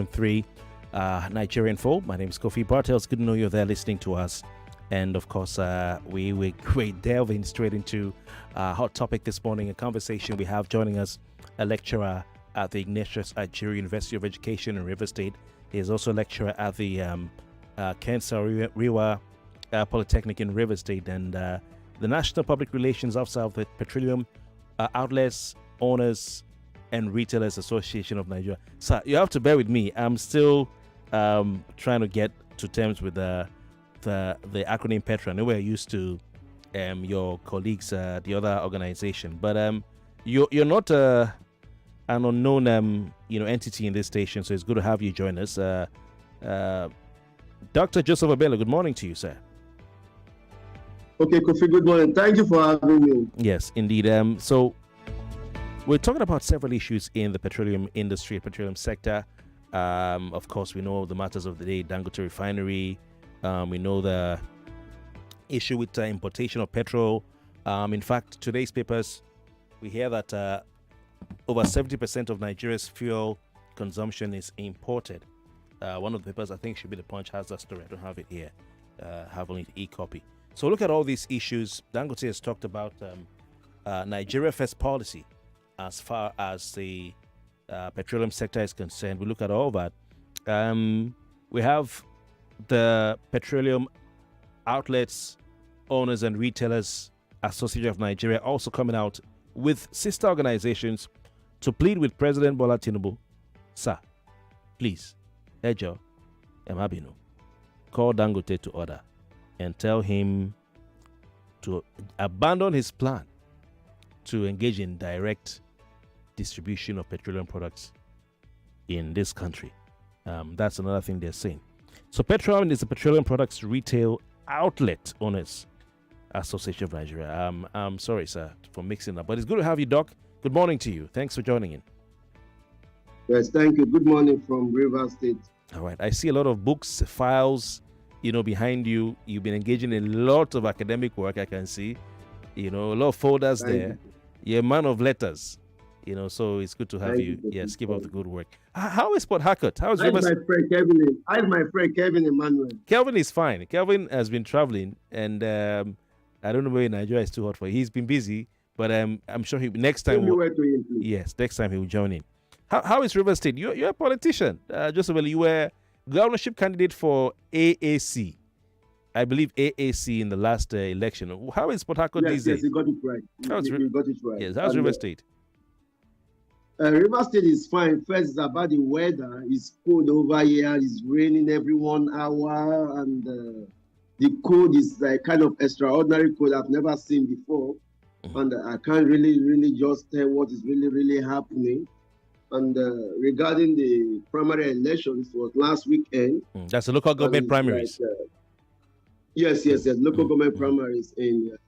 105.3 Nigerian Folk. My name is Kofi. Bartels, good to know you're there listening to us. And of course, we delving straight into hot topic this morning, a conversation we have joining us, a lecturer at the Ignatius Ajuri University of Education in River State. He is also a lecturer at the Kensa Riwa Polytechnic in River State, and the National Public Relations Officer of the Petroleum Outlets Owners and Retailers Association of Nigeria. So you have to bear with me. I'm still trying to get to terms with the acronym PETROAN. I know we're used to your colleagues, the other organization, but you're not an unknown entity in this station, so it's good to have you join us. Dr. Joseph Obele, good morning to you, sir. Okay, Kofi, good morning. Thank you for having me. Yes, indeed. So we're talking about several issues in the petroleum industry, petroleum sector. Of course, we know the matters of the day, Dangote Refinery. We know the issue with importation of petrol. In fact, today's papers, we hear that over 70% of Nigeria's fuel consumption is imported. One of the papers, I think, should be the Punch, has that story. I don't have it here. Have only the e-copy. So look at all these issues. Dangote has talked about Nigeria First policy as far as the petroleum sector is concerned. We look at all that. We have the Petroleum Outlets Owners and Retailers Association of Nigeria also coming out with sister organizations to plead with President Bola Tinubu. Sir, please, Ejo Emabino, call Dangote to order and tell him to abandon his plan to engage in direct distribution of petroleum products in this country. That's another thing they're saying. So PETROAN is the Petroleum Products Retail Outlet Owners Association of Nigeria. I'm sorry, sir, for mixing up, but it's good to have you, Doc. Good morning to you. Thanks for joining in. Yes, thank you. Good morning from River State. All right. I see a lot of books, files, behind you. You've been engaging in a lot of academic work, I can see. A lot of folders there. You're a man of letters. So it's good to have you. Yes, keep up the good work. How is Port Harcourt? How is my friend Kevin? How is my friend Kevin Emmanuel? Kelvin is fine. Kelvin has been traveling, and I don't know where Nigeria is too hot for. He's been busy, but I'm sure next time. Yes, next time he will join in. How is River State? You're a politician. Joseph, you were governorship candidate for AAC. I believe AAC in the last election. How is Port Harcourt these days? Yes, you got it right. You got it right. Yes, how's River State? River State is fine. First, it's about the weather. It's cold over here. It's raining every 1 hour, and the cold is like kind of extraordinary cold I've never seen before. And I can't really just tell what is really happening. And regarding the primary elections, was last weekend. That's the local government primaries. Like, yes. Local government primaries in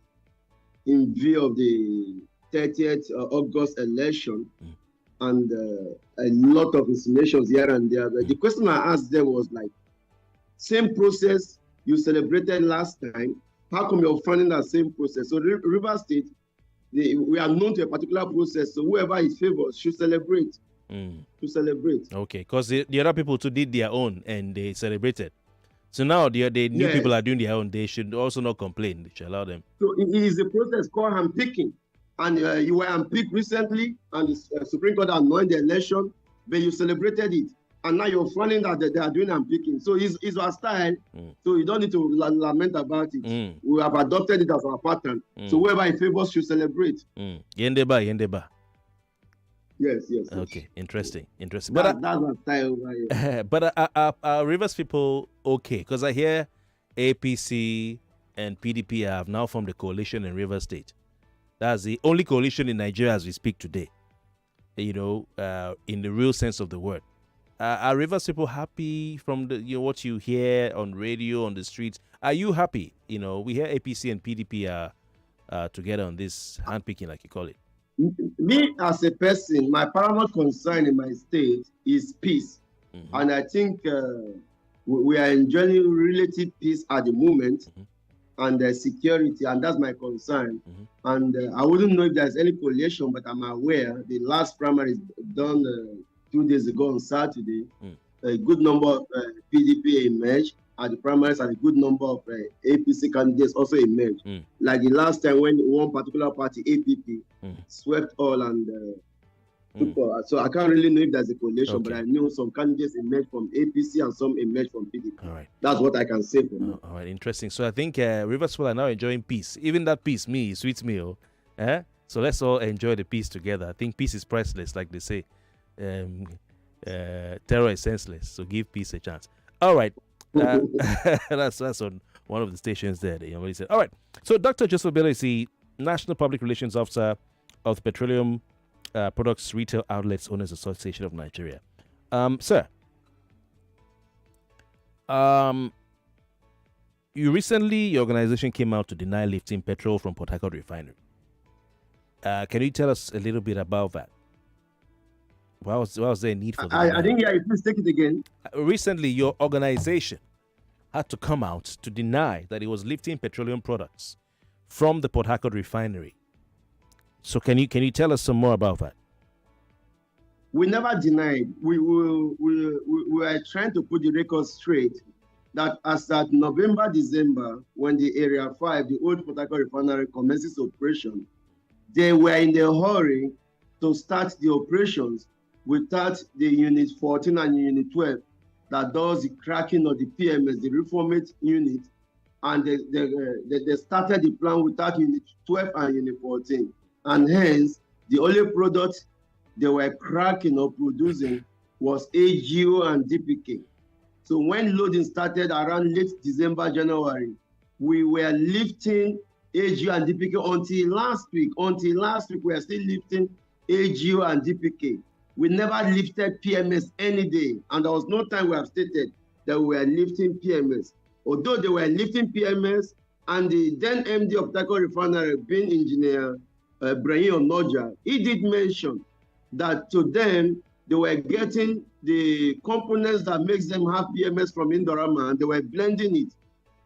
view of the 30th August election. And a lot of insinuations here and there. But the question I asked them was like, same process you celebrated last time, how come you're finding that same process? So River State, we are known to a particular process, so whoever is favored should celebrate. Okay, because the other people too did their own and they celebrated. So now the new people are doing their own. They should also not complain. They should allow them. So it is a process called handpicking. And you were unpicked recently, and the Supreme Court annulled the election, but you celebrated it. And now you're finding that they are doing unpicking. So it's our style, so you don't need to lament about it. We have adopted it as our pattern. So whoever in favor should celebrate. Yendeba. Yes. Okay, interesting. That's our style over here. But are Rivers people okay? Because I hear APC and PDP have now formed a coalition in River State. That's the only coalition in Nigeria as we speak today, in the real sense of the word. Are Rivers people happy from what you hear on radio, on the streets? Are you happy? We hear APC and PDP are together on this handpicking, like you call it. Me, as a person, my paramount concern in my state is peace. And I think we are enjoying relative peace at the moment. And security, and that's my concern. And I wouldn't know if there's any coalition, but I'm aware the last primary is done 2 days ago on Saturday, a good number of PDP emerged at the primaries, and a good number of APC candidates also emerged. Like the last time when one particular party, APP, swept all and took all. So I can't really know if there's a correlation, but I know some candidates emerged from APC and some emerged from PDP. All right. That's what I can say for now. All right, interesting. So I think Rivers people are now enjoying peace. Even that peace, sweets me. Oh. So let's all enjoy the peace together. I think peace is priceless, like they say. Terror is senseless, so give peace a chance. All right. That's on one of the stations there. They already said. All right. So Dr. Joseph Obele is the National Public Relations Officer of the Petroleum Products Retail Outlets Owners Association of Nigeria. Sir, your organization came out to deny lifting petrol from Port Harcourt Refinery. Can you tell us a little bit about that? Why was there a need for that? I didn't hear you. Please take it again. Recently, your organization had to come out to deny that it was lifting petroleum products from the Port Harcourt Refinery. So can you tell us some more about that? We never denied. We were trying to put the record straight that as at November, December, when the Area 5, the old Port Harcourt Refinery, commences operation, they were in a hurry to start the operations without the Unit 14 and Unit 12 that does the cracking of the PMS, the reformate unit, and they started the plan without Unit 12 and Unit 14. And hence, the only product they were cracking or producing was AGO and DPK. So when loading started around late December, January, we were lifting AGO and DPK until last week. Until last week, we were still lifting AGO and DPK. We never lifted PMS any day, and there was no time we have stated that we were lifting PMS. Although they were lifting PMS, and the then MD of Taco Refinery, being engineer Brahim Onoja, he did mention that to them, they were getting the components that makes them have PMS from Indorama, and they were blending it.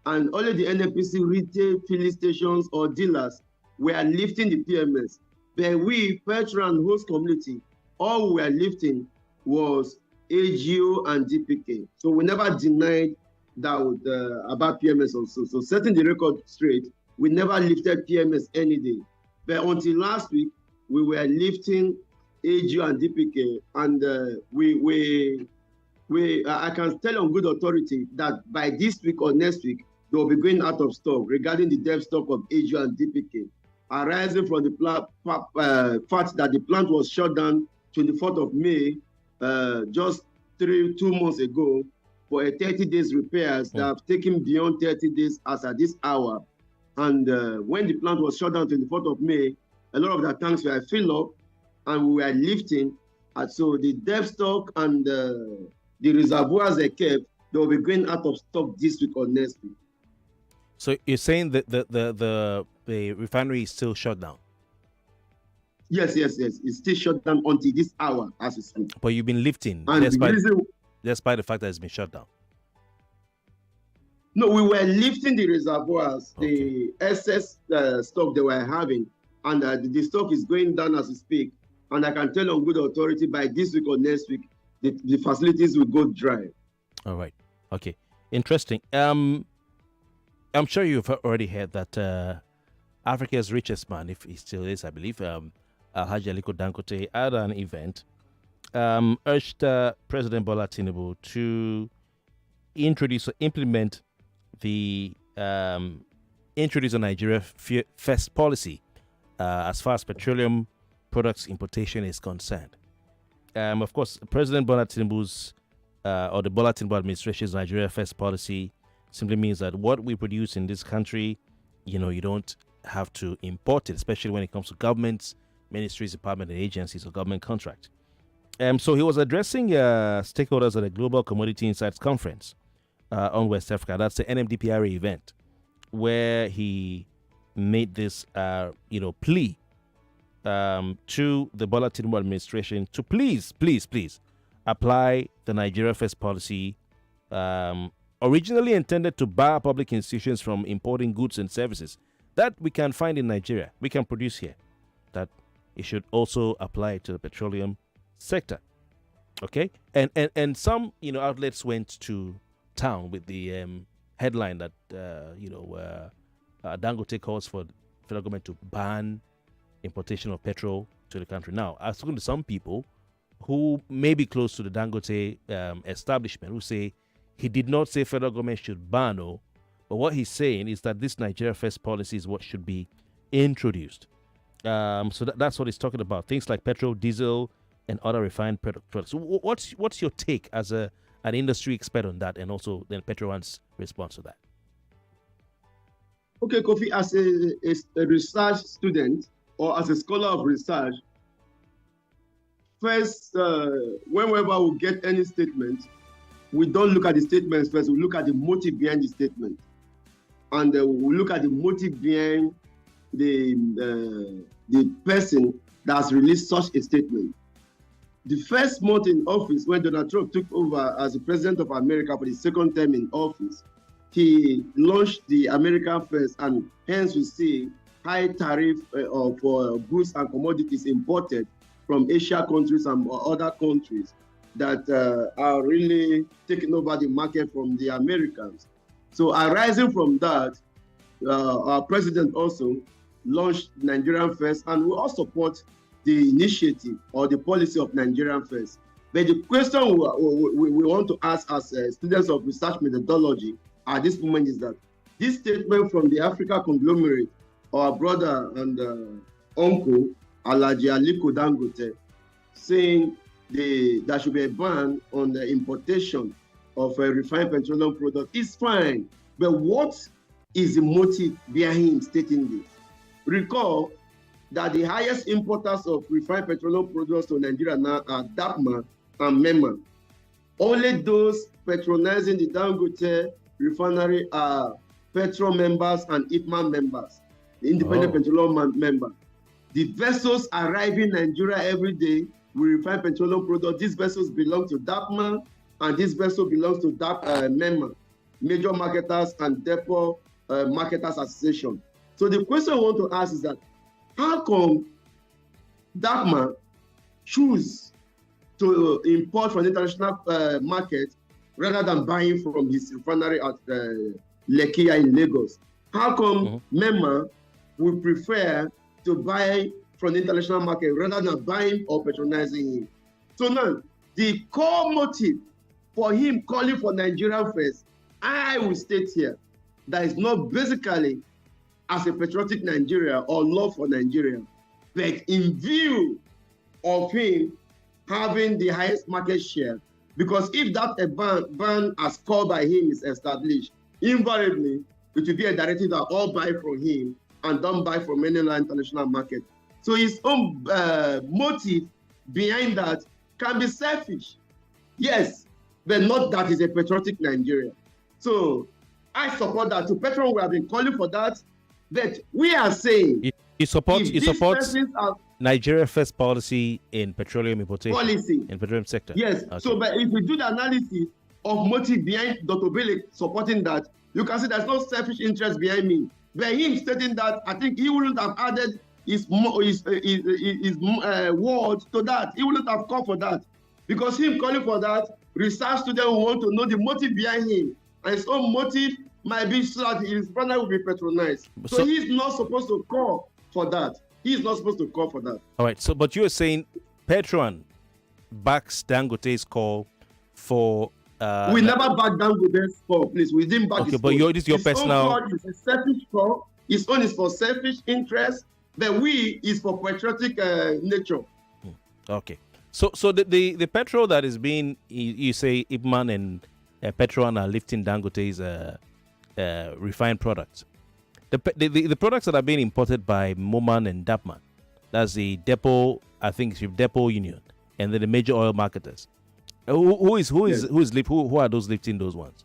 And only the NNPC retail filling stations or dealers were lifting the PMS. But we, PETROAN host community, all we were lifting was AGO and DPK. So we never denied that about PMS also. So setting the record straight, we never lifted PMS any day. But until last week, we were lifting AGO and DPK, and I can tell on good authority that by this week or next week, they will be going out of stock regarding the dev stock of AGO and DPK, arising from the fact that the plant was shut down 24th of May, just 2 months ago, for a 30 days repairs that have taken beyond 30 days as at this hour. And when the plant was shut down 24th of May, a lot of the tanks were filled up and we were lifting. And so the dev stock and the reservoirs they kept, they will be going out of stock this week or next week. So you're saying that the refinery is still shut down? Yes. It's still shut down until this hour as we speak. But you've been lifting despite the fact that it's been shut down? No, we were lifting the reservoirs, the excess stock they were having, and the stock is going down as we speak. And I can tell on good authority by this week or next week, the facilities will go dry. All right. Okay. Interesting. I'm sure you've already heard that Africa's richest man, if he still is, I believe, Alhaji Aliko Dangote, at an event, urged President Bola Tinubu to implement the introduce a Nigeria first policy as far as petroleum products importation is concerned. Of course, President Bola Tinubu's or the Bola Tinubu administration's Nigeria first policy simply means that what we produce in this country, you don't have to import it, especially when it comes to governments, ministries, departments, and agencies or government contract. So he was addressing stakeholders at a Global Commodity Insights Conference on West Africa. That's the NMDPRA event, where he made this, plea to the Bola Tinubu administration to please apply the Nigeria First policy, originally intended to bar public institutions from importing goods and services that we can find in Nigeria, we can produce here, that it should also apply to the petroleum sector. Okay, and some outlets went to town with the headline that Dangote calls for the federal government to ban importation of petrol to the country. Now, I've spoken to some people who may be close to the Dangote establishment who say he did not say federal government should ban, but what he's saying is that this Nigeria First policy is what should be introduced. So that's what he's talking about. Things like petrol, diesel, and other refined products. So what's your take as an industry expert on that, and also then PETROAN's response to that? Okay, Kofi, as a research student or as a scholar of research, first, whenever we get any statement, we don't look at the statements first. We look at the motive behind the statement, and we look at the motive behind the person that has released such a statement. The first month in office, when Donald Trump took over as the president of America for the second term in office, he launched the American First, and hence we see high tariff for goods and commodities imported from Asia countries and other countries that are really taking over the market from the Americans. So arising from that, our president also launched Nigerian First, and we all support the initiative or the policy of Nigerian First. But the question we want to ask as students of research methodology at this moment is that this statement from the Africa conglomerate, our brother and uncle, Alhaji Aliko Dangote, saying there should be a ban on the importation of a refined petroleum product is fine. But what is the motive behind him stating this? Recall that the highest importers of refined petroleum products to Nigeria now are DAPMA and MEMA. Only those patronizing the Dangote refinery are PETROAN members and IPMAN members, the Independent Petroleum member. The vessels arriving in Nigeria every day with refined petroleum products, these vessels belong to DAPMA, and this vessel belongs to MEMA, Major Marketers and Depot Marketers Association. So the question I want to ask is that, how come DAPMA choose to import from the international market rather than buying from his refinery at Lekki in Lagos? How come MEMA would prefer to buy from the international market rather than buying or patronizing him? So now, the core motive for him calling for Nigerian First, I will state here, that is not basically as a patriotic Nigeria or love for Nigeria, but in view of him having the highest market share. Because if that ban as called by him is established, invariably it will be a directive that all buy from him and don't buy from any international market. So his own motive behind that can be selfish, yes, but not that is a patriotic Nigeria. So I support that. To PETROAN, we have been calling for that. That we are saying he supports Nigeria First policy in petroleum importation in petroleum sector. Yes. Okay. So, but if we do the analysis of motive behind Dr. Obele supporting that, you can see there's no selfish interest behind me. But him stating that, I think he wouldn't have added his word to that. He wouldn't have called for that, because him calling for that, research students will want to know the motive behind him, and his own motive might be so that his brother will be patronized. So he's not supposed to call for that. He's not supposed to call for that. All right. So, but you're saying PETROAN backs Dangote's call for. We never back Dangote's call, please. We didn't back. Okay, but this is your personal. Own call is a selfish call. His own is for selfish interest. The we is for patriotic nature. Okay. So the petrol that is being, you say IPMAN and PETROAN are lifting Dangote's refined products. The products that are being imported by MOMAN and DAPMAN, that's the depot, I think it's the depot union, and then the major oil marketers. Who are those lifting those ones?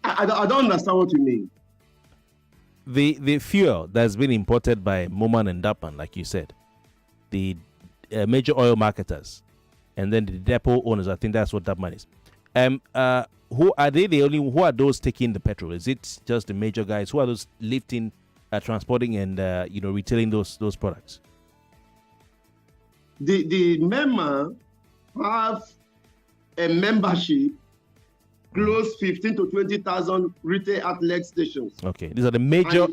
I don't understand what you mean. The fuel that's been imported by MOMAN and DAPMAN, like you said, the major oil marketers, and then the depot owners. I think that's what DAPMAN is. Who are they? Who are those taking the petrol? Is it just the major guys? Who are those lifting, transporting, and retailing those products? the member have a membership close 15 to 20,000 retail outlet stations. Okay, these are the major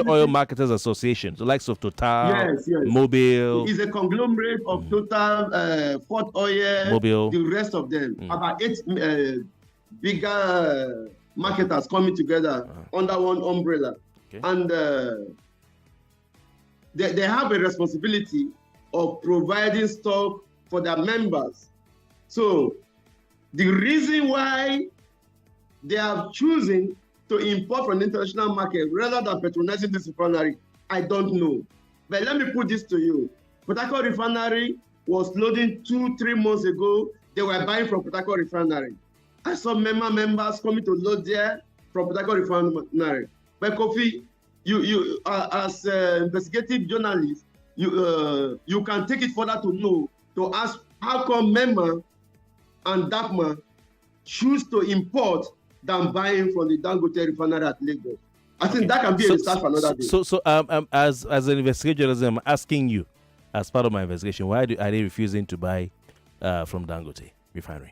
oil marketers associations, the likes of Total, yes. Mobil. It's a conglomerate of Total, Fort Oil, Mobil, the rest of them. About 8 bigger marketers coming together under one umbrella. Okay. And they have a responsibility of providing stock for their members. So the reason why they are choosing to import from the international market rather than patronizing this refinery, I don't know. But let me put this to you. Port Harcourt Refinery was loading 2-3 months ago. They were buying from Port Harcourt Refinery. I saw members coming to load there from Port Harcourt Refinery. But Kofi, you as investigative journalist, you can take it further to ask how come member and DAPMA choose to import than buying from the Dangote Refinery at Lagos. I think that can be a research for another day. So as an investigator, I'm asking you, as part of my investigation, why are they refusing to buy from Dangote Refinery?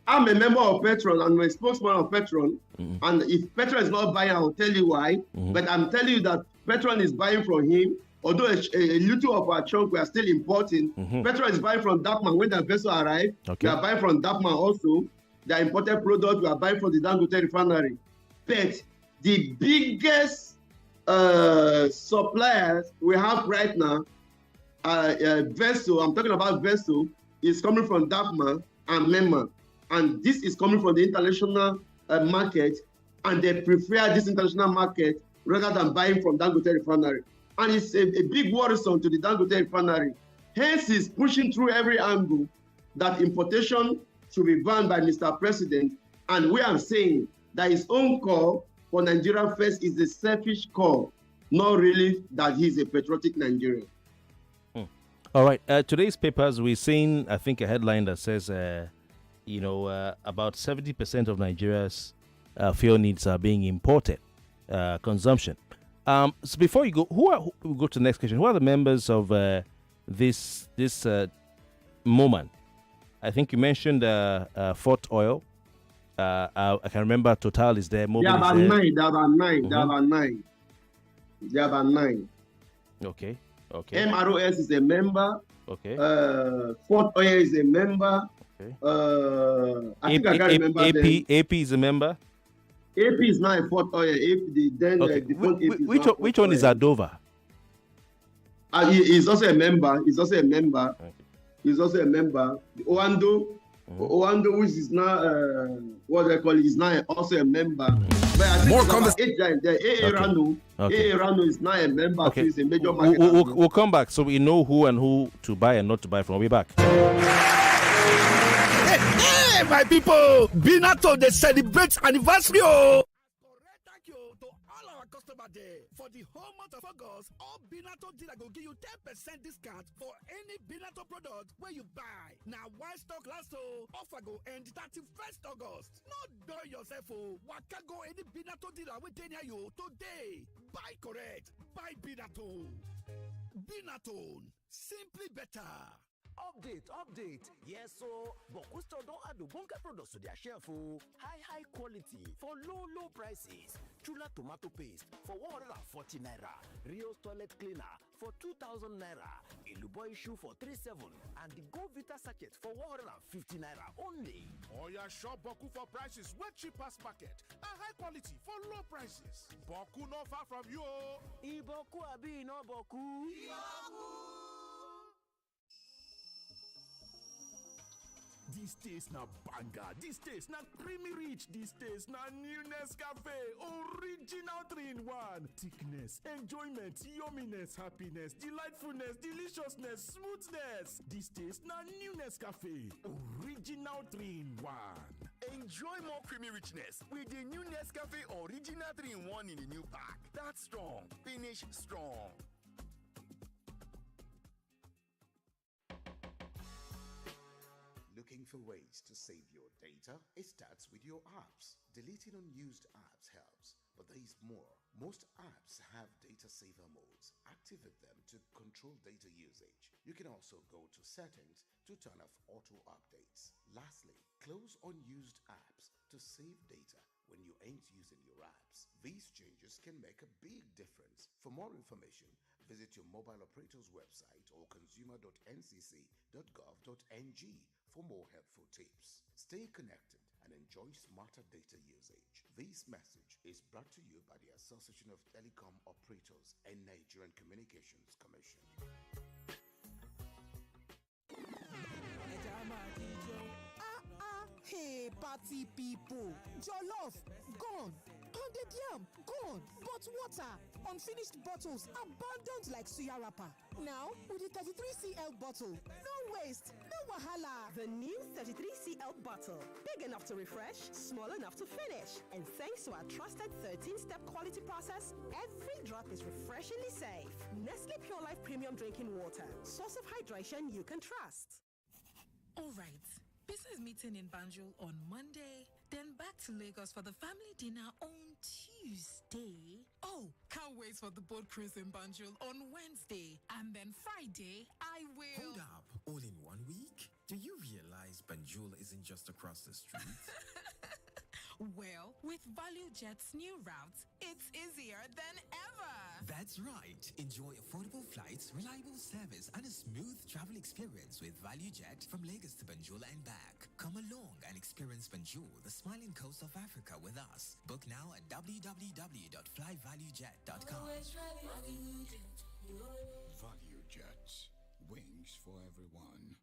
I'm a member of PETROAN. I'm a spokesman of PETROAN. And if PETROAN is not buying, I will tell you why. But I'm telling you that PETROAN is buying from him. Although a little of our chunk we are still importing, PETROAN is buying from DAPMA when the vessel arrives. We are buying from DAPMA also. The imported product we are buying from the Dangote Refinery. But the biggest suppliers we have right now, vessel, I'm talking about vessel, is coming from DAPMA and MEMA. And this is coming from the international market, and they prefer this international market rather than buying from Dangote Refinery. And it's a big worrisome to the Dangote Refinery. Hence, is pushing through every angle that importation should be banned by Mr. President. And we are saying that his own call for Nigeria first is a selfish call, not really that he's a patriotic Nigerian. All right. Today's papers, we're seeing, I think, a headline that says, about 70% of Nigeria's fuel needs are being imported, consumption. So before you go, we'll go to the next question. Who are the members of this moment? I think you mentioned Fort Oil. I can remember Total is there. There are about nine. There are about nine. Okay. MROS is a member. Okay. Fort Oil is a member. Okay. I think I can't remember them. AP is a member. AP is not a Fort Oil. Which one is Adova? He's also a member. Okay. He's also a member. The Oando, which is now what they call it, is now also a member. But I think more the AA Rano is now a member. Okay. So he's a major market. We'll come back so we know who to buy and not to buy from. We'll be back. Hey, my people! Binato, they celebrate anniversary. Thank you to all our customers there. For the whole month of August, all Binato dealer will give you 10% discount for any Binato product where you buy. Now, why stock last offer go end 31st August. Not do yourself. Waka go any Binato dealer with you today. Buy correct. Buy Binato. Binato. Simply better. Update. Yes, so Boku Store don't add the bunker products to their shelf. High quality for low prices. Chula tomato paste for 140 naira. Rio's toilet cleaner for 2,000 naira. Iluboy shoe for 37 and the Go Vita sachet for 150 naira only. Oh yeah, shop Boku for prices way cheapest market and high quality for low prices. Boku not far from you. Iboku abi no Boku. Iboku. This taste na banger, this taste na creamy rich, this taste na new Nescafe, original 3-in-1. Thickness, enjoyment, yumminess, happiness, delightfulness, deliciousness, smoothness. This taste na new Nescafe, original 3-in-1. Enjoy more creamy richness with the new Nescafe original 3-in-1 in the new pack. That's strong, finish strong. Looking for ways to save your data? It starts with your apps. Deleting unused apps helps. But there is more. Most apps have data saver modes. Activate them to control data usage. You can also go to settings to turn off auto updates. Lastly, close unused apps to save data when you ain't using your apps. These changes can make a big difference. For more information, visit your mobile operator's website or consumer.ncc.gov.ng for more helpful tips. Stay connected and enjoy smarter data usage. This message is brought to you by the Association of Telecom Operators and Nigerian Communications Commission. Hey, party people! Jollof, gone. Pounded yam, gone. But water, unfinished bottles, abandoned like suya wrapper. Now, with the 33cl bottle, no waste, no wahala. The new 33cl bottle. Big enough to refresh, small enough to finish. And thanks to our trusted 13-step quality process, every drop is refreshingly safe. Nestle Pure Life Premium Drinking Water. Source of hydration you can trust. All right. Business meeting in Banjul on Monday, then back to Lagos for the family dinner on Tuesday. Oh, can't wait for the boat cruise in Banjul on Wednesday. And then Friday, I will... Hold up, all in 1 week? Do you realize Banjul isn't just across the street? Well, with ValueJet's new routes, it's easier than ever. That's right. Enjoy affordable flights, reliable service, and a smooth travel experience with ValueJet from Lagos to Banjul and back. Come along and experience Banjul, the smiling coast of Africa, with us. Book now at www.flyvaluejet.com. ValueJet. Wings for everyone.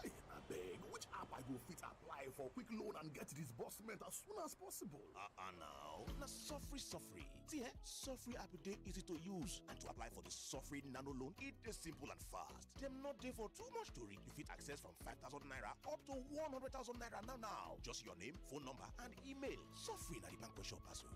Hey, I beg, which app I go fit apply for quick loan and get disbursement as soon as possible? Now, na Sofri. See, Sofri app dey easy to use, and to apply for the Sofri Nano loan, it is simple and fast. Dem not dey for too much story. You fit access from 5,000 naira up to 100,000 naira now. Just your name, phone number, and email. Sofri na the bank wey shop pass.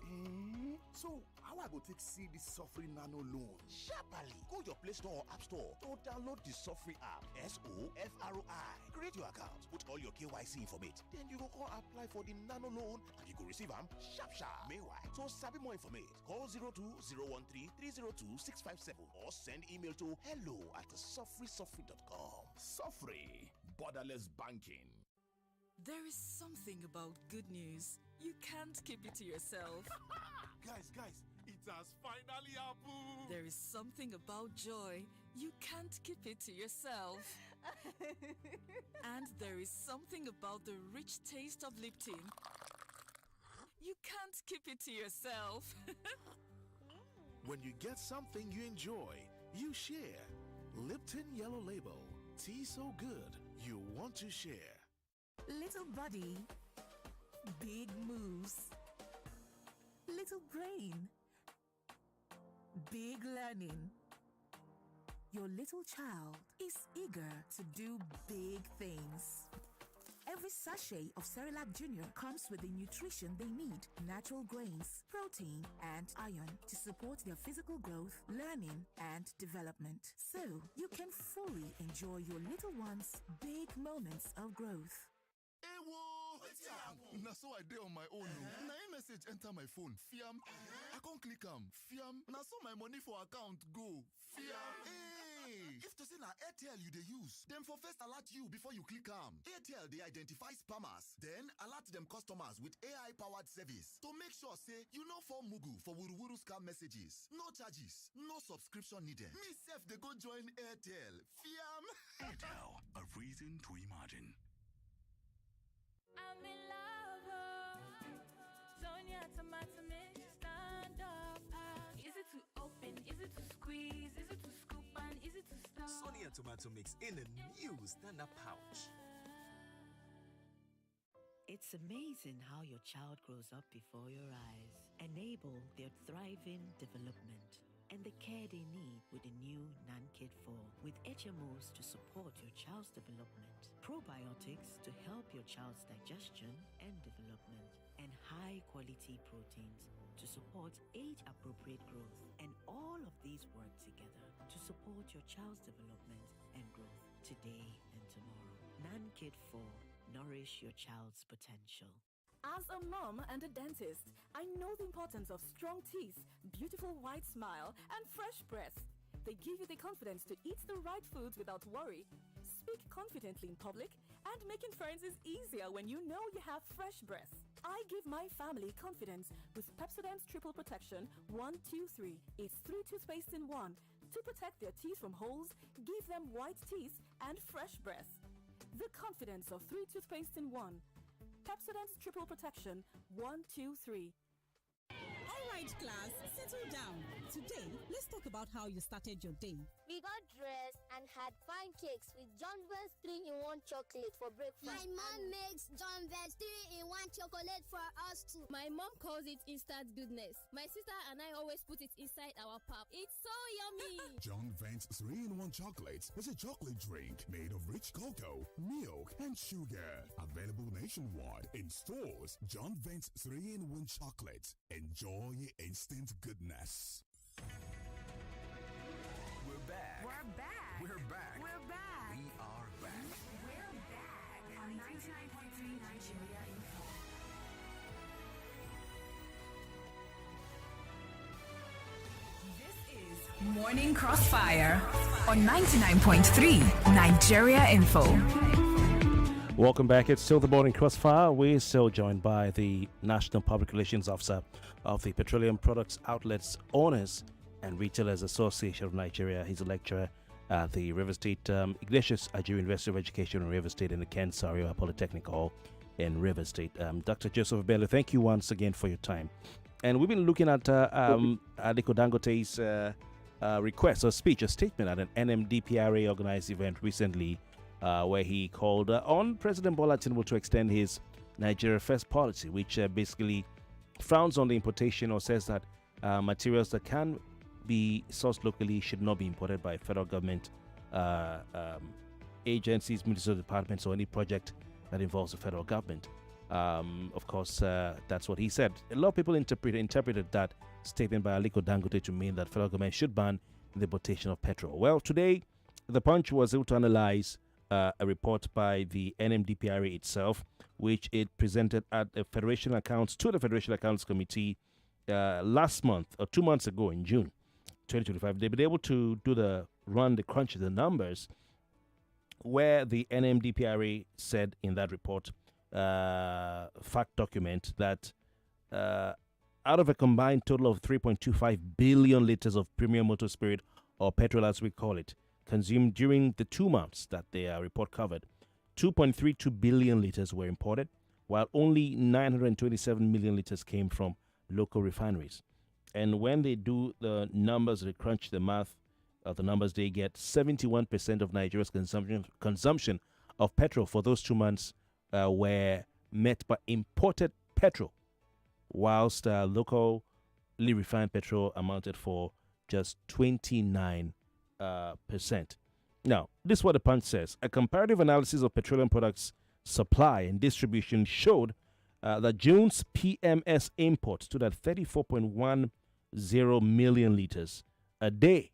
So, how I go take see the Sofri Nano loan? Sharply, go your Play Store or App Store to download the Sofri app. SOFROI. Create your account, put all your KYC information, then you go call apply for the Nano loan, and you go receive them sharp. Meanwhile, to sabi more information, call 02-013-302-657 or send email to hello@sofrisofri.com. Sofri, borderless banking. There is something about good news. You can't keep it to yourself. Guys, it has finally happened. There is something about joy. You can't keep it to yourself. And there is something about the rich taste of Lipton. You can't keep it to yourself. When you get something you enjoy, you share. Lipton Yellow Label. Tea so good, you want to share. Little body, big moves. Little brain, big learning. Your little child is eager to do big things. Every sachet of Cerelac Junior comes with the nutrition they need: natural grains, protein, and iron to support their physical growth, learning, and development. So you can fully enjoy your little one's big moments of growth. Now so I did on my own. Now a message enter my phone. Fiam. I can't click am. Fiam. Now so my money for account go. Fiam. Hey. If to say na Airtel you dey use, them for first alert you before you click am. Airtel they identify spammers, then alert them customers with AI powered service to make sure say you no fall mugu for wuruwuru scam messages. No charges, no subscription needed. Me self they go join Airtel. Fiam. Airtel, a reason to imagine. I'm in love, Sonia tomato mix, stand up. Easy to open, easy to squeeze, easy to scoop and easy to stir. Sonia tomato mix in a new stand-up pouch. It's amazing how your child grows up before your eyes. Enable their thriving development and the care they need with the new NanKid 4 with HMOs to support your child's development, probiotics to help your child's digestion and development, and high-quality proteins to support age-appropriate growth. And all of these work together to support your child's development and growth today and tomorrow. NanKid 4. Nourish your child's potential. As a mom and a dentist, I know the importance of strong teeth, beautiful white smile, and fresh breath. They give you the confidence to eat the right foods without worry, speak confidently in public, and making friends is easier when you know you have fresh breath. I give my family confidence with Pepsodent's Triple Protection 123. It's 3 toothpaste in 1 to protect their teeth from holes, give them white teeth, and fresh breath. The confidence of 3 toothpaste in 1. Pepsodent's Triple Protection 123. All right, class, settle down. Today, let's talk about how you started your day. We got dressed and had pancakes with John Vance 3-in-1 chocolate for breakfast. My mom makes John Vance 3-in-1 chocolate for us too. My mom calls it instant goodness. My sister and I always put it inside our pap. It's so yummy. John Vance 3-in-1 chocolate is a chocolate drink made of rich cocoa, milk, and sugar. Available nationwide in stores. John Vance 3-in-1 chocolate. Enjoy instant goodness. We're back. We're back. We're back. We're back. We are back. We're back on 99.3 Nigeria Info. This is Morning Crossfire on 99.3 Nigeria Info. Welcome back. It's still the Morning Crossfire. We're still joined by the National Public Relations Officer of the Petroleum Products Outlets Owners and Retailers Association of Nigeria. He's a lecturer at the River State Ignatius Ajuri University of Education in River State and the Ken Sario Polytechnic Hall in River State. Dr. Joseph Obele, thank you once again for your time. And we've been looking at Aliko Dangote's request or speech, a statement at an NMDPRA organized event recently where he called on President Bola Tinubu to extend his Nigeria First policy, which basically frowns on the importation or says that materials that can be sourced locally should not be imported by federal government agencies, municipal departments, or any project that involves the federal government. Of course, that's what he said. A lot of people interpreted that statement by Aliko Dangote to mean that federal government should ban the importation of petrol. Well, today, the Punch was able to analyze a report by the NMDPRA itself, which it presented at the Federation Accounts to the Federation Accounts Committee last month or 2 months ago in June 2025. They've been able to do the crunch the numbers, where the NMDPRA said in that report, fact document, that out of a combined total of 3.25 billion liters of premium motor spirit, or petrol as we call it, consumed during the 2 months that their report covered, 2.32 billion liters were imported, while only 927 million liters came from local refineries. And when they do the numbers, they crunch the math of the numbers, they get 71% of Nigeria's consumption of petrol for those 2 months were met by imported petrol, whilst locally refined petrol amounted for just 29%. Now, this is what the Punch says. A comparative analysis of petroleum products supply and distribution showed that June's PMS import stood at 34.10 million liters a day,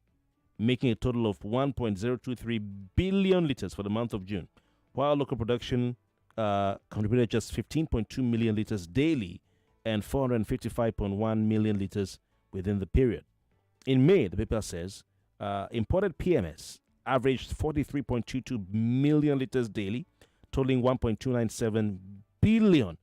making a total of 1.023 billion liters for the month of June, while local production contributed just 15.2 million liters daily and 455.1 million liters within the period. In May, the paper says, imported PMS averaged 43.22 million liters daily, totaling 1.297 billion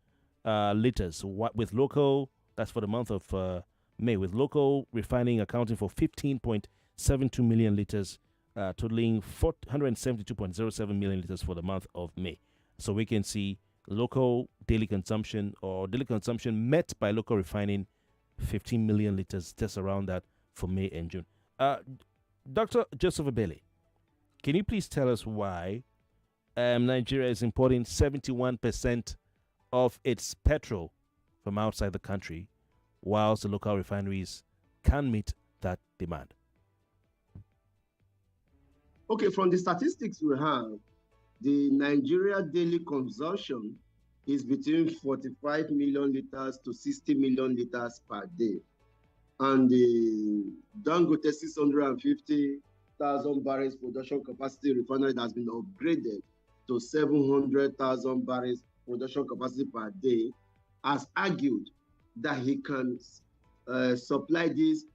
liters, with local, that's for the month of May, with local refining accounting for 15.72 million liters, totaling 172.07 million liters for the month of May. So we can see local daily consumption met by local refining, 15 million liters, just around that for May and June. Dr. Joseph Obele, can you please tell us why Nigeria is importing 71% of its petrol from outside the country, whilst the local refineries can meet that demand? Okay, from the statistics we have, the Nigeria daily consumption is between 45 million liters to 60 million liters per day. And the Dangote 650,000 barrels production capacity refinery has been upgraded to 700,000 barrels production capacity per day. has argued that he can supply these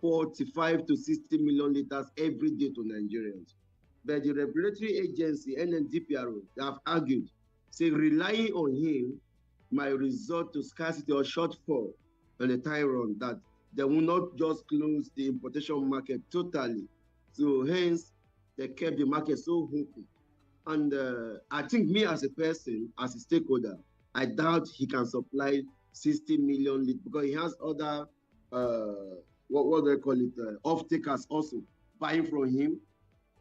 45 to 60 million liters every day to Nigerians. But the regulatory agency, NNDPRO, they have argued, say relying on him might result to scarcity or shortfall on the Tyron, that they will not just close the importation market totally. So hence, they kept the market so open. And I think me as a person, as a stakeholder, I doubt he can supply 60 million liters because he has other, what do they call it, off-takers also buying from him,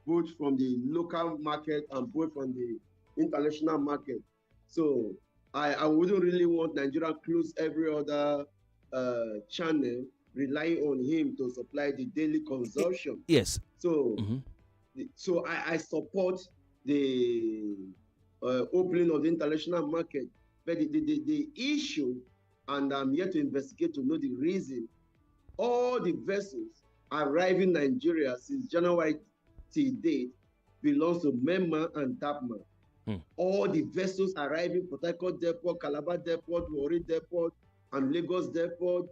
both from the local market and both from the international market. So I wouldn't really want Nigeria to close every other channel relying on him to supply the daily consumption. Yes. So, so I support the opening of the international market. But the issue, and I'm here to investigate to know the reason, all the vessels arriving in Nigeria since January till date belongs to MEMA and DAPMA. All the vessels arriving Port Harcourt Depot, Calabar Depot, Warri Depot, and Lagos Depot,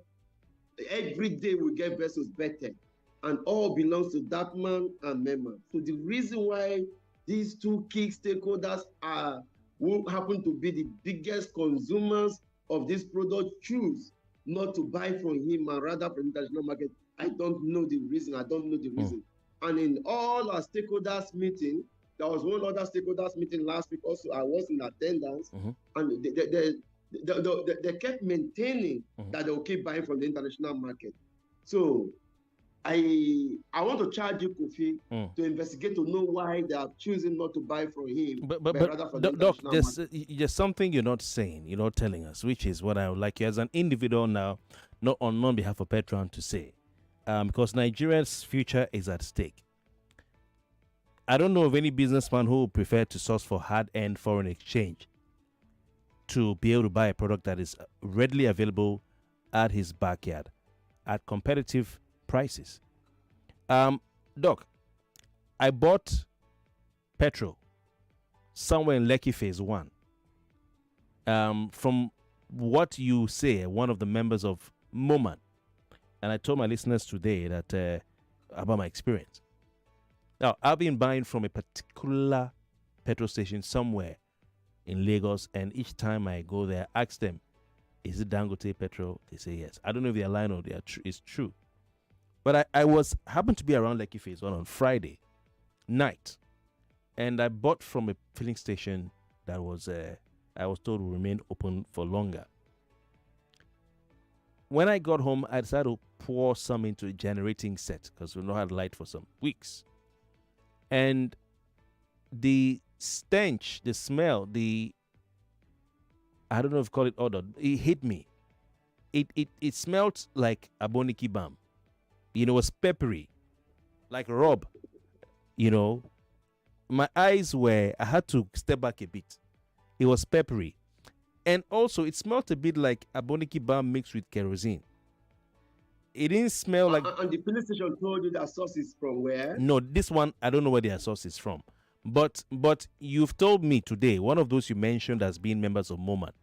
every day we get vessels vetted, and all belongs to DAPMA and MEMA. So the reason why these two key stakeholders are who happen to be the biggest consumers of this product choose not to buy from him and rather from the international market, I don't know the reason. And in all our stakeholders meeting, there was one other stakeholders meeting last week also, I was in attendance, and they kept maintaining that they will keep buying from the international market. So I want to charge you, Kofi, to investigate to know why they are choosing not to buy from him, but rather from the international market. There's something you're not saying, you're not telling us, which is what I would like you as an individual now, not on behalf of PETROAN, to say. Because Nigeria's future is at stake. I don't know of any businessman who would prefer to source for hard-earned foreign exchange to be able to buy a product that is readily available at his backyard at competitive prices. Doc, I bought petrol somewhere in Lekki Phase 1. From what you say, one of the members of MOMAN, and I told my listeners today that about my experience. Now, I've been buying from a particular petrol station somewhere in Lagos, and each time I go there, I ask them, is it Dangote petrol? They say yes. I don't know if they're lying or it's true. But I happened to be around Lekki Phase 1 on Friday night, and I bought from a filling station that was, I was told, will remain open for longer. When I got home, I decided to pour some into a generating set because we've not had light for some weeks. And the stench, the smell, I don't know if you call it odor, it hit me. It smelled like aboniki balm. It was peppery, like rub. My eyes I had to step back a bit. It was peppery. And also, it smelled a bit like aboniki balm mixed with kerosene. It didn't smell like... And the police station told you that source is from where? No, this one, I don't know where their source is from. But you've told me today, one of those you mentioned as being members of MOMAN.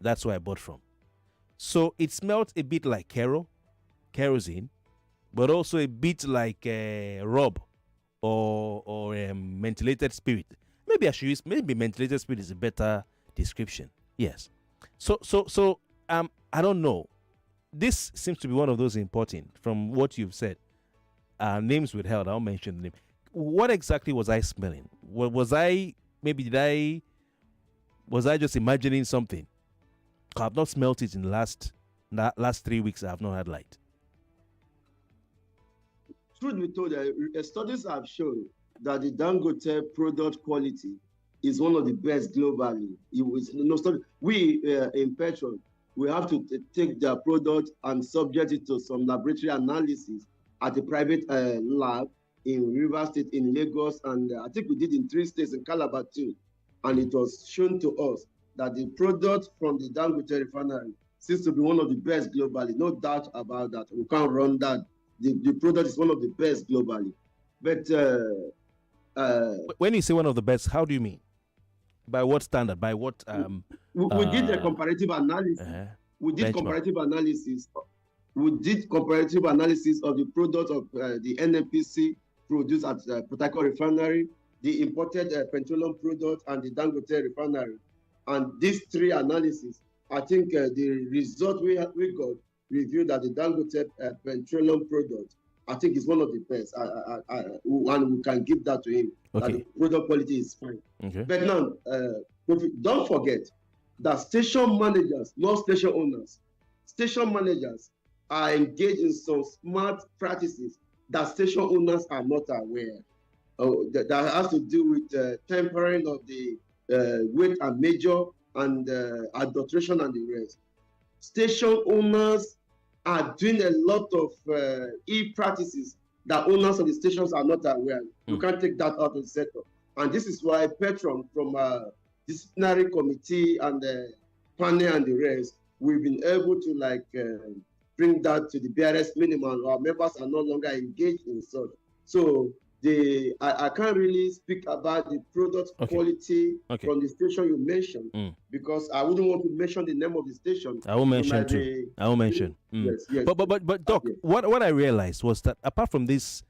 That's where I bought from. So it smelled a bit like kerosene, but also a bit like rub or mentholated spirit. Maybe I should use, maybe mentholated spirit is a better description. Yes. So I don't know. This seems to be one of those important from what you've said. Names withheld, I'll mention the name. What exactly was I smelling? Was I just imagining something? I've not smelt it in the last 3 weeks. I have not had light. Truth be told, studies have shown that the Dangote product quality is one of the best globally. We in PETROAN, we have to take their product and subject it to some laboratory analysis at a private lab in River State, in Lagos, and I think we did in 3 states, in Calabar too. And it was shown to us that the product from the Dangote Refinery seems to be one of the best globally. No doubt about that. We can't run that. The product is one of the best globally. But when you say one of the best, how do you mean? By what standard? By what? We did a comparative analysis. We did Benchmark. comparative analysis. We did comparative analysis of the product of the NNPC produced at Port Harcourt Refinery, the imported petroleum product, and the Dangote Refinery. And these three analyses, I think the result we got revealed that the Dangote petroleum product, I think is one of the best. And we can give that to him. Okay. That the product quality is fine. Okay. But now, don't forget that station managers, not station owners, station managers are engaged in some smart practices that station owners are not aware. That has to do with tempering of the weight and measure and adulteration and the rest. Station owners are doing a lot of e-practices that owners of the stations are not aware. You can't take that out of the sector. And this is why PETROAN, from disciplinary committee and the panel and the rest, we've been able to bring that to the barest minimum. Our members are no longer engaged in such. So I can't really speak about the product quality from the station you mentioned because I wouldn't want to mention the name of the station. I will mention too. I will mention. Yes. But Doc, what I realized was that apart from this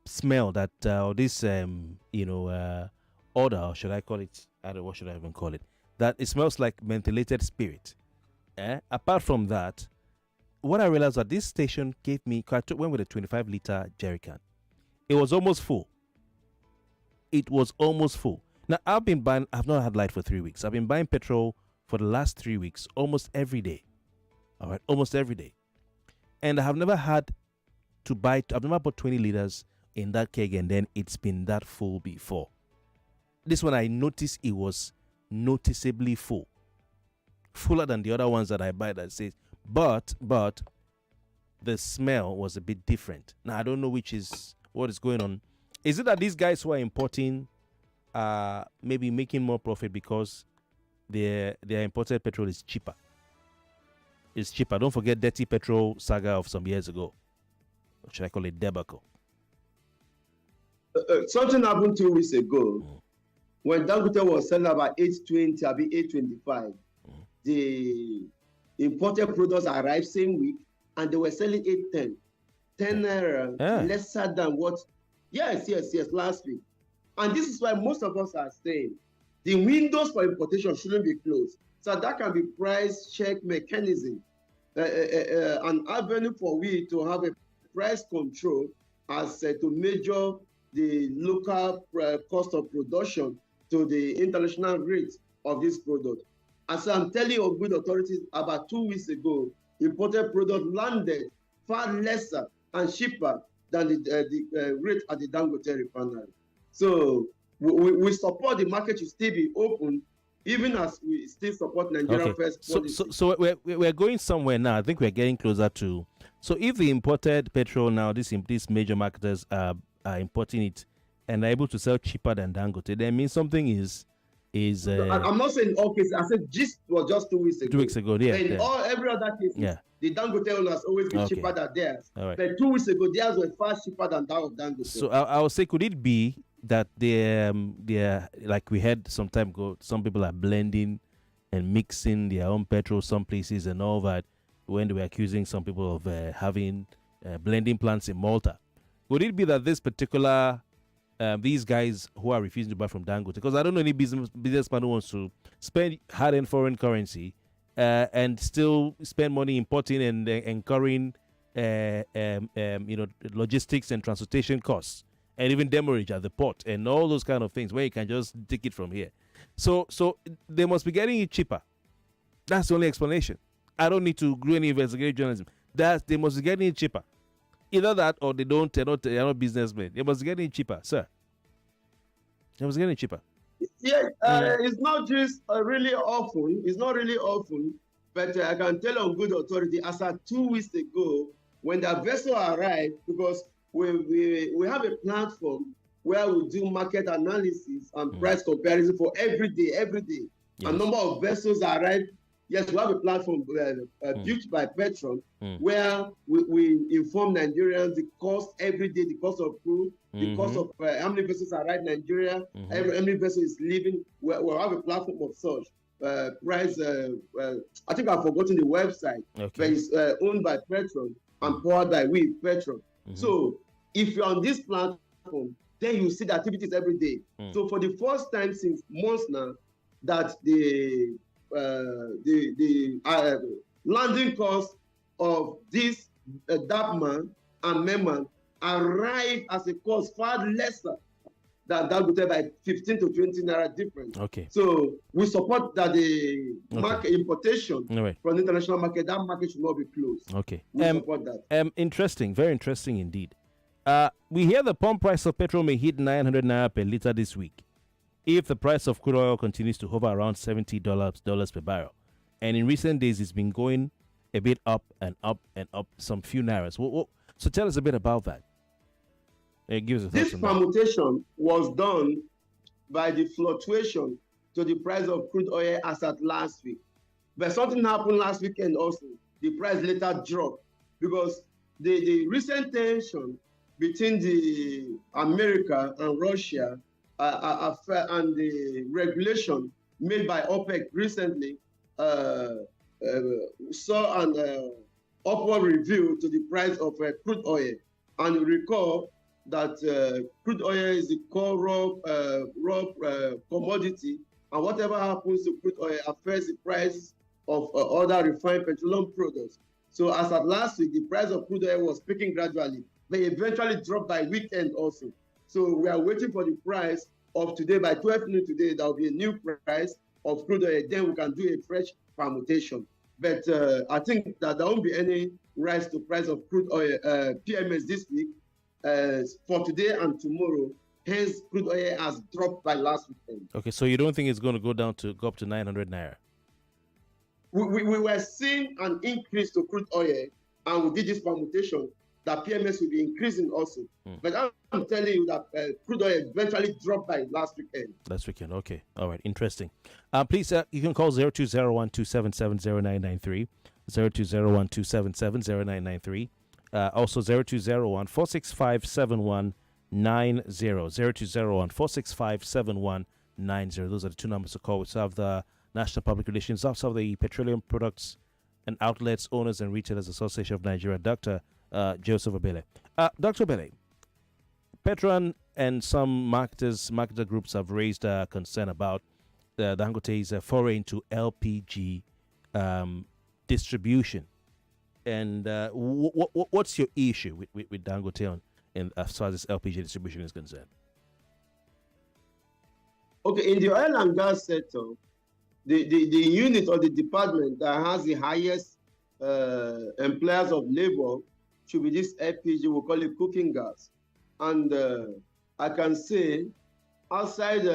smell that this odor, or should I call it? I don't know, what should I even call it? That it smells like mentholated spirit. Apart from that, what I realized that this station gave me, I went with a 25-liter jerry can. It was almost full. It was almost full. Now, I've not had light for 3 weeks. I've been buying petrol for the last 3 weeks, almost every day. All right, almost every day. And I have never had to buy, I've never bought 20 liters in that keg and then it's been that full before. This one, I noticed it was noticeably full. Fuller than the other ones that I buy that says, but the smell was a bit different. Now, I don't know what is going on. Is it that these guys who are importing are maybe making more profit because their imported petrol is cheaper? It's cheaper. Don't forget dirty petrol saga of some years ago. Or should I call it debacle? Something happened 2 weeks ago when Dangote was selling about 820, I mean 825. The imported products arrived same week and they were selling 810. 10 naira lesser than what? Yes, last week. And this is why most of us are saying the windows for importation shouldn't be closed. So that can be price check mechanism, an avenue for we to have a price control as to measure the local cost of production to the international rate of this product. As I'm telling you, good authorities, about 2 weeks ago, imported product landed far lesser and cheaper than the rate at the Dangote Refinery. So we support the market to still be open, even as we still support Nigeria first policy. So we're going somewhere now. I think we're getting closer to. So if the imported petrol now, these major marketers are importing it and are able to sell cheaper than Dangote, that means something is. I'm not saying all cases. I said this was just 2 weeks ago. 2 weeks ago, yeah. In every other case, the Dangote owners always be cheaper than theirs. Right. But 2 weeks ago, theirs were far cheaper than that of Dangote. So I would say, could it be that they're like we had some time ago, some people are blending and mixing their own petrol some places and all that, when they were accusing some people of having blending plants in Malta? Could it be that this particular these guys who are refusing to buy from Dangote, because I don't know any businessman who wants to spend hard-earned foreign currency and still spend money importing and incurring logistics and transportation costs and even demurrage at the port and all those kind of things where you can just take it from here. So they must be getting it cheaper. That's the only explanation. I don't need to do any investigative journalism. They must be getting it cheaper. Either that or they're not businessmen. They must get it cheaper, sir. They must get it cheaper. Yeah, it's not just really often. It's not really often, but I can tell on good authority, as at 2 weeks ago, when the vessel arrived, because we have a platform where we do market analysis and price comparison for every day. Yes. A number of vessels arrived Yes, we have a platform built by PETROAN where we inform Nigerians the cost every day, the cost of crude, the cost of how many vessels arrive in Nigeria, how many vessels is leaving. We'll have a platform of such. Price, I think I've forgotten the website, but it's owned by PETROAN and powered by PETROAN. So if you're on this platform, then you see the activities every day. So for the first time since months now, that the landing cost of this Dapman and Meman arrive as a cost far lesser than Dangote by 15 to 20 naira difference. Okay. So we support that the market importation from the international market, that market should not be closed. Okay. We support that. Interesting, very interesting indeed. We hear the pump price of petrol may hit 900 naira per liter this week if the price of crude oil continues to hover around $70 per barrel. And in recent days, it's been going a bit up and up and up, some few nairas. So tell us a bit about that. Give us a this permutation was done by the fluctuation to the price of crude oil as at last week. But something happened last weekend also. The price later dropped because the recent tension between the America and Russia and the regulation made by OPEC recently saw an upward review to the price of crude oil. And you recall that crude oil is the core raw commodity, and whatever happens to crude oil affects the price of other refined petroleum products. So as of last week, the price of crude oil was peaking gradually, but eventually dropped by weekend also. So we are waiting for the price of today. By 12 noon today, there will be a new price of crude oil. Then we can do a fresh permutation. But I think that there won't be any rise to price of crude oil PMS this week. For today and tomorrow, hence crude oil has dropped by last weekend. Okay, so you don't think it's going to go up to 900 naira? We were seeing an increase to crude oil, and we did this permutation that PMS will be increasing also. But I'm telling you that crude oil eventually dropped by last weekend. Last weekend, okay. All right, interesting. Please, you can call 0201-277-0993, 0201-277-0993. Also 0201 465 7190, 0201 465 7190. Those are the two numbers to call. We have the National Public Relations Officer of the Petroleum Products and Outlets Owners and Retailers Association of Nigeria, Dr. Joseph Obele. Dr. Obele, PETROAN and some marketer groups have raised concern about Dangote's foray into LPG distribution. And what's your issue with Dangote as far as this LPG distribution is concerned? Okay, in the oil and gas sector, the unit or the department that has the highest employers of labor should be this LPG, we call it cooking gas. And I can say outside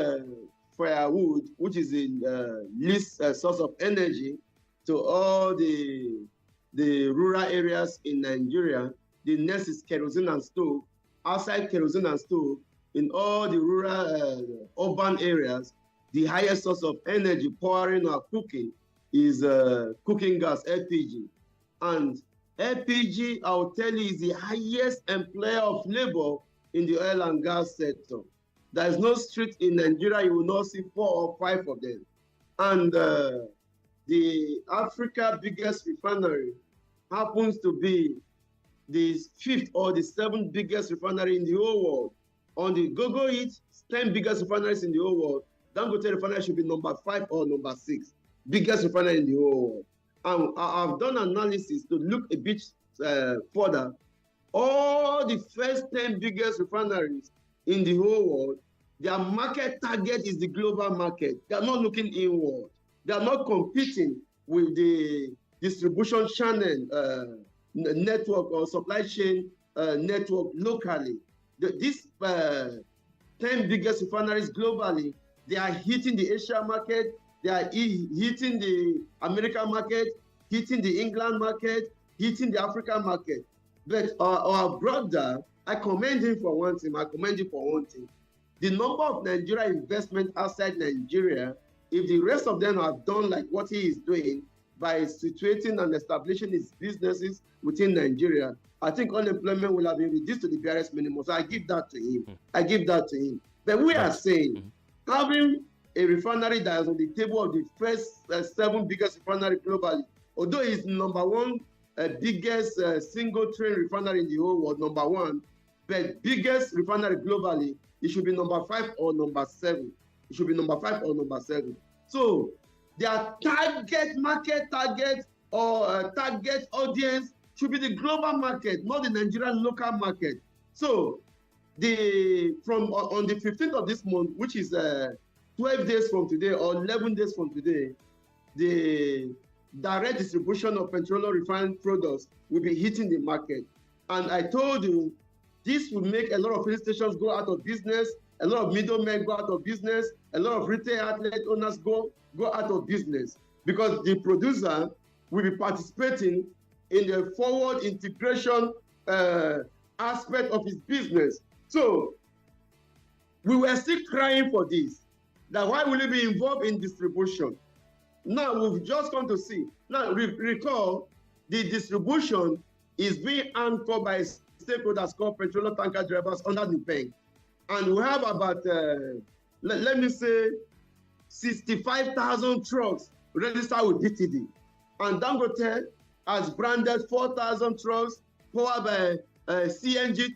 firewood, which is the least source of energy to all the rural areas in Nigeria, the next is kerosene and stove. Outside kerosene and stove, in all the rural urban areas, the highest source of energy powering our cooking is cooking gas, LPG. And LPG, I will tell you, is the highest employer of labor in the oil and gas sector. There is no street in Nigeria you will not see 4 or 5 of them. And the Africa biggest refinery happens to be the 5th or the 7th biggest refinery in the whole world. On the Google it, 10 biggest refineries in the whole world. Dangote refinery should be number 5 or number 6 biggest refinery in the whole world. And I've done analysis to look a bit further. All the first 10 biggest refineries in the whole world, their market target is the global market. They are not looking inward. They are not competing with the distribution channel network or supply chain network locally. These 10 biggest refineries globally, they are hitting the Asia market, they are hitting the American market, hitting the England market, hitting the African market. But our brother, I commend him for one thing. The number of Nigeria investment outside Nigeria, if the rest of them have done like what he is doing, by situating and establishing its businesses within Nigeria, I think unemployment will have been reduced to the barest minimum. So I give that to him. I give that to him. But we are saying, having a refinery that is on the table of the first 7 biggest refinery globally, although it's number 1 biggest single train refinery in the whole world, number 1, but biggest refinery globally, it should be number 5 or number 7. It should be number 5 or number 7. So their target market, target audience should be the global market, not the Nigerian local market. So on the 15th of this month, which is 12 days from today or 11 days from today, the direct distribution of petroleum refined products will be hitting the market. And I told you, this will make a lot of filling stations go out of business, a lot of middlemen go out of business, a lot of retail outlet owners go out of business, because the producer will be participating in the forward integration aspect of his business. So we were still crying for this, that why will he be involved in distribution? Now we've just come to see. Now recall, the distribution is being anchored by stakeholders called petroleum tanker drivers under NUPENG. And we have about, let me say, 65,000 trucks registered with DTD. And Dangote has branded 4,000 trucks powered by CNG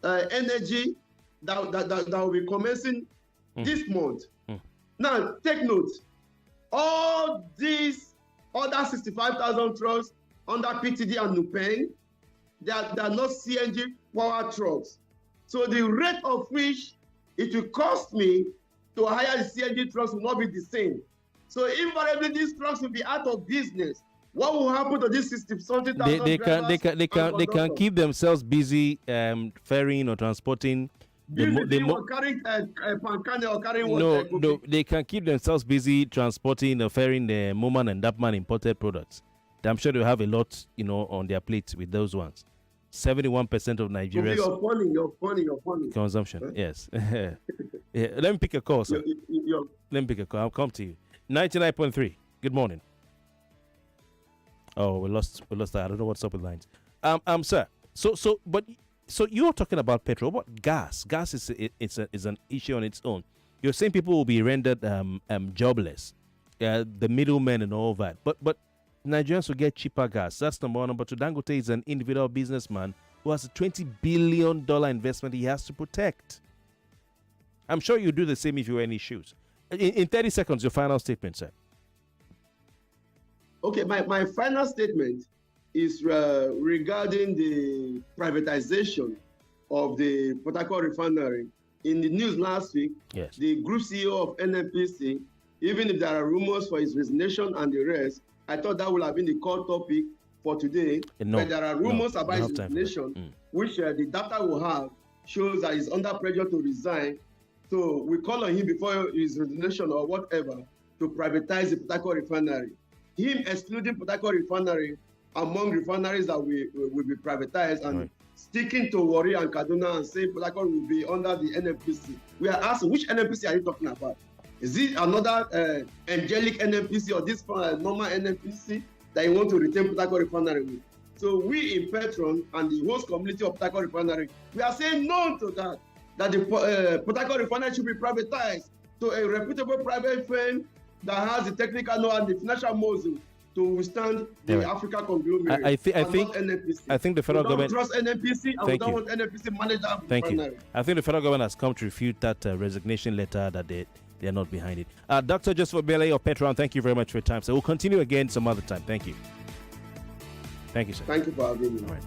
energy that will be commencing this month. Now, take note, all these other 65,000 trucks under PTD and NUPENG, they are not CNG power trucks. So the rate of which it will cost me to hire the CNG trucks will not be the same. So invariably, these trucks will be out of business. What will happen to these 60-something thousand They can keep themselves busy ferrying or transporting. Carrying no, they can keep themselves busy transporting or ferrying the Moman and Dapman imported products. I'm sure they'll have a lot, on their plate with those ones. 71% of Nigeria's you're funny. Consumption. Huh? Yes. Yeah. Let me pick a call, sir. Let me pick a call. I'll come to you. 99.3. Good morning. Oh, we lost that. I don't know what's up with lines. Sir. So you're talking about petrol. What gas? Gas is an issue on its own. You're saying people will be rendered jobless, the middlemen and all that. But Nigerians will get cheaper gas. That's number one. Number two, Dangote is an individual businessman who has a $20 billion investment he has to protect. I'm sure you do the same if you were in his shoes. In 30 seconds, your final statement, sir. Okay, my final statement is regarding the privatization of the Port Harcourt Refinery. In the news last week, yes, the group CEO of NNPC, even if there are rumors for his resignation and the rest, I thought that would have been the core topic for today. But there are rumors about his resignation, which the data will have shows that he's under pressure to resign. So we call on him before his resignation or whatever to privatize the Port Harcourt Refinery. Him excluding Port Harcourt Refinery among refineries that will be privatized and sticking to Warri and Kaduna and saying Port Harcourt will be under the NNPC. We are asking, which NNPC are you talking about? Is it another angelic NNPC or this normal NNPC that you want to retain Port Harcourt Refinery with? So we in PETROAN and the host community of Port Harcourt Refinery, we are saying no to that the Port Harcourt Refinery should be privatized to a reputable private firm that has the technical know-how and the financial muscle to withstand the Africa conglomerate. I think the federal government don't trust NNPC and we don't want NNPC manage that refinery. I think the federal government has come to refute that resignation letter that they are not behind it. Dr. Joseph Obele of PETROAN, thank you very much for your time. So we'll continue again some other time. Thank you. Thank you, sir. Thank you for having me. All right.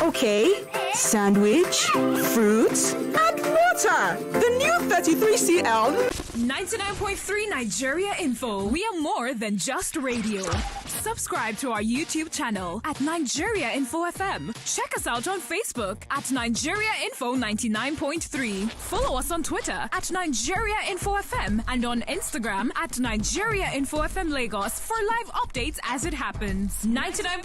Okay, sandwich, fruits, and water. The new 33CL 99.3 Nigeria Info. We are more than just radio. Subscribe to our YouTube channel at Nigeria Info FM. Check us out on Facebook at Nigeria Info 99.3. Follow us on Twitter at Nigeria Info FM and on Instagram at Nigeria Info FM Lagos for live updates as it happens. 99.